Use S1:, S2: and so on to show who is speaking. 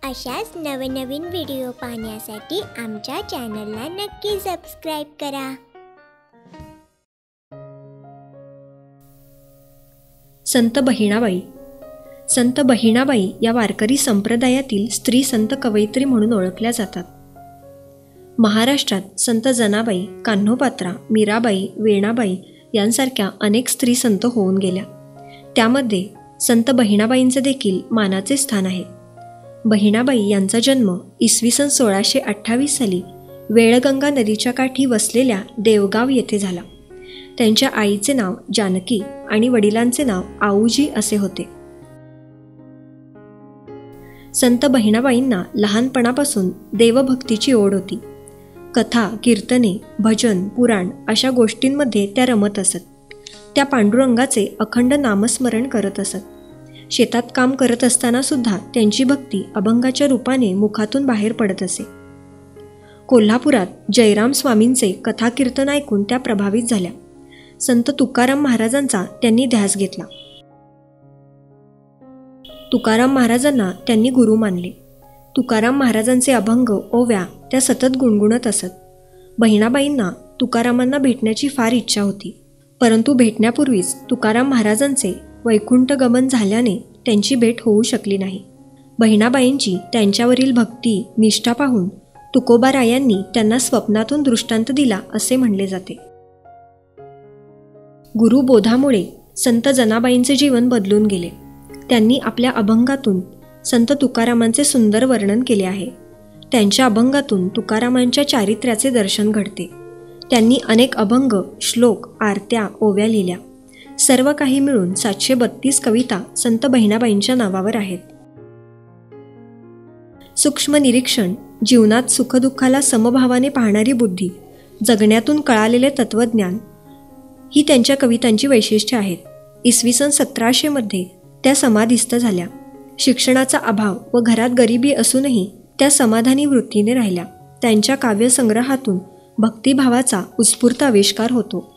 S1: अशाच नवनवीन व्हिडिओ पाहण्यासाठी आमच्या चॅनलला नक्की सबस्क्राईब करा।
S2: संत बहिणाबाई। संत बहिणाबाई या वारकरी संप्रदायातील स्त्री संत कवयित्री म्हणून ओळखल्या जातात। महाराष्ट्रात संत जनाबाई, कान्होपात्रा, मीराबाई, वेणाबाई यांसारख्या अनेक स्त्री संत होऊन गेल्या। त्यामध्ये संत बहिणाबाईंचे देखील मानाचे स्थान आहे। बहिणाबाई यांचा जन्म इसवी सन 1628 साली वेळगंगा नदीच्या काठी वसलेल्या देवगाव येथे झाला। त्यांच्या आईचे नाव जानकी आणि वडिलांचे नाव आऊजी असे होते। संत बहिणाबाईंना लहानपणापासून देवभक्तीची ओढ होती। कथा, कीर्तने, भजन, पुराण अशा गोष्टींमध्ये त्या रमत असत। त्या पांडुरंगाचे अखंड नामस्मरण करत असत। शेतात काम करत असताना सुद्धा त्यांची भक्ती अभंगाच्या रूपाने मुखातून बाहेर पडत असे। कोल्हापुरात जयराम स्वामींचे कथा कीर्तन ऐकून त्या प्रभावित झाल्या। संत तुकाराम महाराजांचा त्यांनी ध्यास घेतला। तुकाराम महाराजांना त्यांनी गुरु मानले। तुकाराम महाराजांचे अभंग, ओव्या त्या सतत गुणगुणत असत। बहिणाबाईंना तुकारामांना भेटण्याची फार इच्छा होती, परंतु भेटण्यापूर्वीच तुकाराम महाराजांचे वैकुंठ गमन झाल्याने त्यांची भेट होऊ शकली नाही। बहिणाबाईंची त्यांच्यावरील भक्ती, निष्ठा पाहून तुकोबारायांनी त्यांना स्वप्नातून दृष्टांत दिला असे म्हणले जाते। गुरुबोधामुळे संत जनाबाईंचे जीवन बदलून गेले। त्यांनी आपल्या अभंगातून संत तुकारामांचे सुंदर वर्णन केले आहे। त्यांच्या अभंगातून तुकारामांच्या चारित्र्याचे दर्शन घडते। त्यांनी अनेक अभंग, श्लोक, आरत्या, ओव्या लिहिल्या। सर्व काही मिळून 732 कविता संत बहिणाबाईंच्या नावावर आहेत। सूक्ष्म निरीक्षण, जीवनात सुखदुःखाला समभावाने पाहणारी बुद्धी, जगण्यातून कळालेले तत्वज्ञान ही त्यांच्या कवितांची वैशिष्ट्ये आहेत। इसवी सन 1700 मध्ये त्या समाधिस्थ झाल्या। शिक्षणाचा अभाव व घरात गरिबी असूनही त्या समाधानी वृत्तीने राहिल्या। त्यांच्या काव्यसंग्रहातून भक्तिभावाचा उत्स्फूर्त आविष्कार होतो।